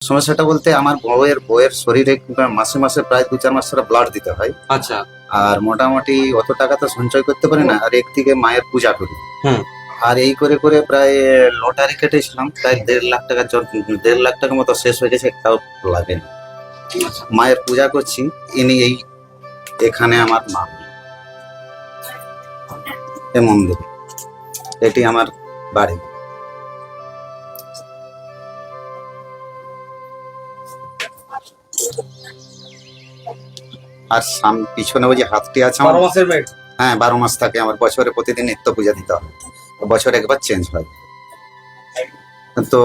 সমস্যাটা বলতে আমার বউয়ের শরীরে মাসে মাসে প্রায় 2-4 মাস ধরে ব্লাড দিতে হয়। আচ্ছা। আর মোটামুটি অত টাকা তো সঞ্চয় করতে পারি না, আর একদিকে মায়ের পূজা করি। হুম। আর এই করে করে প্রায় লটারি কেটেছিলাম, প্রায় 1.5 লাখ টাকা 1.5 লাখ টাকা মতো শেষ হয়ে গেছে, একটাও লাগেনি। মায়ের পূজা করছি, ইনি এখানে আমার মা, এ মন্দিরে, এটি আমার বাড়ি। আর পিছনে ওই যে হাতটি আছে আমার, 12 মাসের মেয়ে। হ্যাঁ 12 মাস থাকে আমার, বছরে প্রতিদিন নিত্য পূজা দিতে হয়, বছরে একবার চেঞ্জ হয়। তো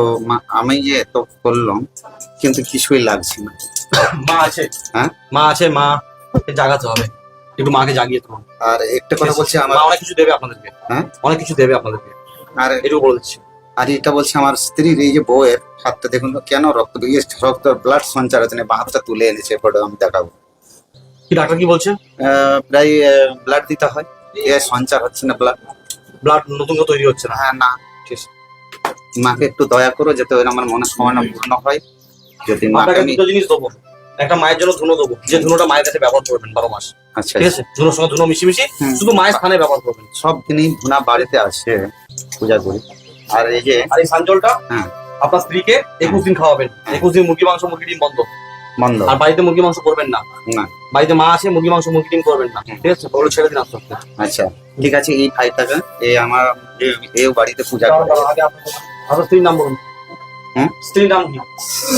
আমি যে তো করলাম, কিন্তু কিছুই লাগছে না। মা আছে? হ্যাঁ মা আছে, মা জাগাতে হবে, একটু মাকে জাগিয়ে তোমার। আর একটা কথা বলছি, আমার মা অনেক কিছু দেবে আপনাদেরকে। হ্যাঁ অনেক কিছু দেবে আপনাদেরকে, আর এটুকু বলে দিচ্ছি। আর এটা বলছে আমার স্ত্রীর, এই যে বউয়ের হাতটা দেখুন তো, কেন রক্ত ব্লাড সঞ্চার হচ্ছে না, বা হাতটা তুলে এনেছে, ফটো আমি দেখাবো। কি ডাক্তার কি বলছে? প্রায় ব্লাড দিতে হয়, এ সঞ্চার হচ্ছে না ব্লাড। ব্লাড নতুন করে তৈরি হচ্ছে না। হ্যাঁ না, ঠিক আছে। মাকে একটু দয়া করো, যাতে ওই আমার মনে সমানো পূর্ণ হয়। যদি মাকে আপনাকে আমি, দুটো জিনিস দেবো। একটা মায়ের জন্য ধুনো দেবো, যে ধুনোটা মায়ের কাছে ব্যবহার করবেন 12 মাস। আচ্ছা ঠিক আছে, ধুনোর সঙ্গে ধুনো মিশিয়ে শুধু মায়ের স্থানে ব্যবহার করবেন। সব দিনই ধুনা বাড়িতে আছে, পূজা করি। আর এই যে আর এই সাঞ্জলটা হ্যাঁ আপনার স্ত্রীকে 21 দিন খাওয়াবেন। 21 দিন মুরগি মাংস মুরগি ডিম বন্ধ। বন্ধ। আর বাড়িতে মুরগি মাংস করবেন না। না বাড়িতে মা আছে, মুরগি মাংস মুরগি ডিম করবেন না। ঠিক আছে, ওগুলো ছেড়ে দিন আস্তে আস্তে। আচ্ছা ঠিক আছে, এই ভাইটাকে, এই আমার এও বাড়িতে পূজা করে। আগে আপনার স্ত্রীর নাম বলুন। হ্যাঁ স্ত্রীর নাম কি?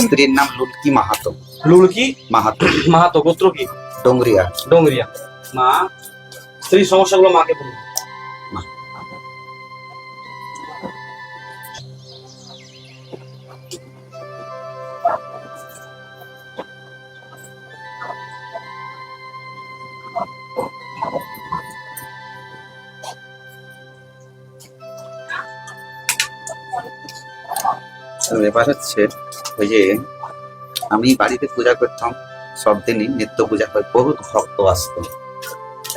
স্ত্রীর নাম লুলকি মাহাতো। লুলকি মাহাতো, মাহাতো, গোত্র কি? ডোংরিয়া। ডোংরিয়া। মা, স্ত্রীর সমস্যাগুলো মাকে বলুন। ব্যাপার হচ্ছে ওই যে আমি বাড়িতে পূজা করতাম, সব দিনই নিত্য পূজা হয়, বহুত ভক্ত আসতো।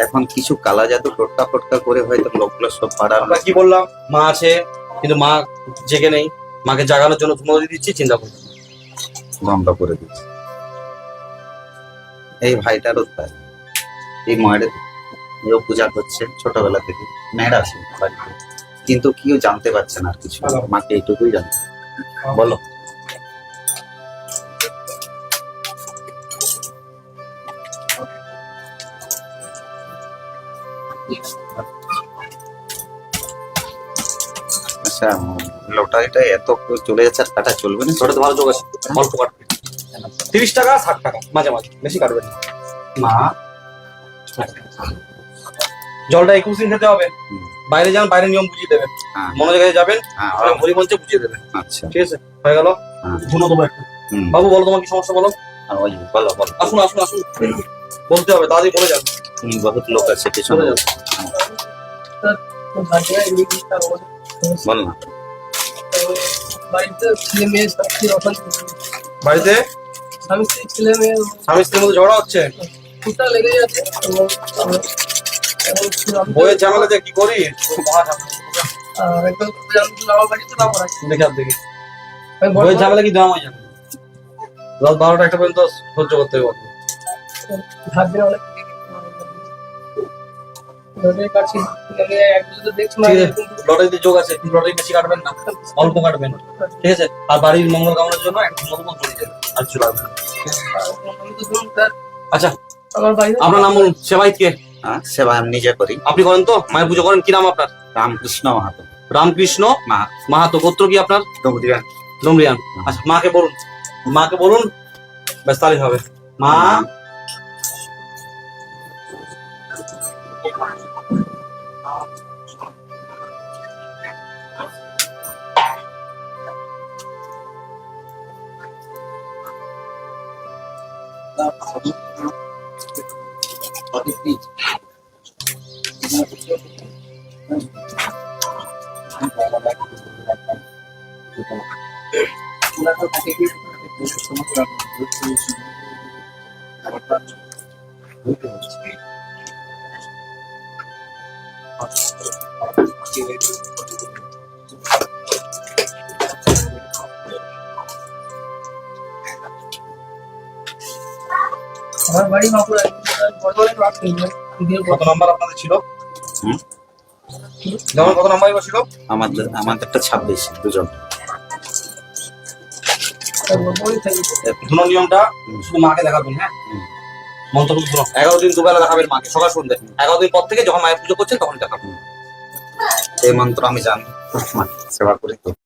এখন কিছু কালা জাদু টোটকা ফটকা করে হয়তো লোকগুলো সব পাড়ার আমরা কি বললাম? মা আছে, কিন্তু মা জেগে নেই। মাকে জাগানোর জন্য ধুনো দিয়ে দিচ্ছি, চিন্তা করুন। বন্ধ করে দিচ্ছে। এই ভাইটারও তাই, এই মায়ের এও পূজা করছে ছোটবেলা থেকে, মেয়ের আছে বাড়িতে, কিন্তু কেউ জানতে পারছে না আর কিছু, মাকে এইটুকুই জানতে। বলো। আচ্ছা, লটারিটা এত চলে যাচ্ছে, আর কাটা চলবে না? ছোট ভালো যোগ আছে, অল্প কাটবে। 30 টাকা 60 টাকা মাঝে মাঝে, বেশি কাটবেন না। মা, জলটা 21 দিন খেতে হবে। বাইরে যান, বাইরে নিয়ম বুঝিয়ে দেবেন। হ্যাঁ মনে জায়গায় যাবেন, হ্যাঁ হরি মঞ্চে বুঝিয়ে দেবেন। আচ্ছা ঠিক আছে, হয়ে গেল। হ্যাঁ ধুনো দেবো একটু। হুম। বাবু বলো, তোমার কি সমস্যা বলো। ওই বলো বলো। আসুন আসুন আসুন, বলতে হবে, তাড়াতাড়ি বলে যান। বহুত লোক আছে চলে পিছনে, যান। বল না। বাড়িতে ছেলে মেয়ে সত্যি অশান্তি, বাড়িতে স্বামী স্ত্রী ছেলে মেয়ে স্বামী স্ত্রীর মধ্যে ঝগড়া হচ্ছে, খুঁটা লেগে যাচ্ছে। বইয়ের ঝামেলা যে কি করি, মহা ঝামেলা। আর একদম আমার বাড়িতে না পড়া, দেখে আর দেখি বইয়ের ঝামেলা কি দেওয়া হয় জানো, রাত 12টা 1টা পর্যন্ত সহ্য করতে হবে। ধার দিয়ে অনেক ধরে কাটছি, এক দুটো দেখছি না। লটারিতে যোগ আছে, কিন্তু লটারি বেশি কাটবেন না, অল্প কাটবেন। ঠিক আছে, আর বাড়ির মঙ্গল কামনার জন্য একটু মধুমত করে দেবেন, আর কিছু লাগবে না। আচ্ছা, আমার বাড়িতে আপনার নাম বলুন। সেবাইত কে? হ্যাঁ সেবা আমি নিজে করি। আপনি করেন তো? মায়ের পুজো করেন? কি নাম আপনার? রামকৃষ্ণ মাহাতো। রামকৃষ্ণ মা মাহাতো, গোত্র কি আপনার? ডোংরিয়া। ডুমরিয়ান। আচ্ছা, মাকে বলুন, মাকে বলুন, ব্যাস তাহলেই হবে। মা, আমার বাড়ি বাঁকুড়া, বর্ধমানে ক্লাস করবে। কত নাম্বার আপনাদের ছিল? হুম? যেমন কত নাম্বার ছিল? আমাদেরটা 26 দুজন। বর্ধমানে থাকি। ধুনোর নিয়মটা শুধু মাকে দেখাবেন, হ্যাঁ? হুম। মন্ত্রপুত ধুনো 11 দিন দুবেলা দেখাবেন মাকে, সকাল সন্ধ্যে। 11 দিন পর থেকে যখন মায়ের পুজো করছেন তখন দেখাবেন। এই মন্ত্র আমি জানি, সেবা করি তো।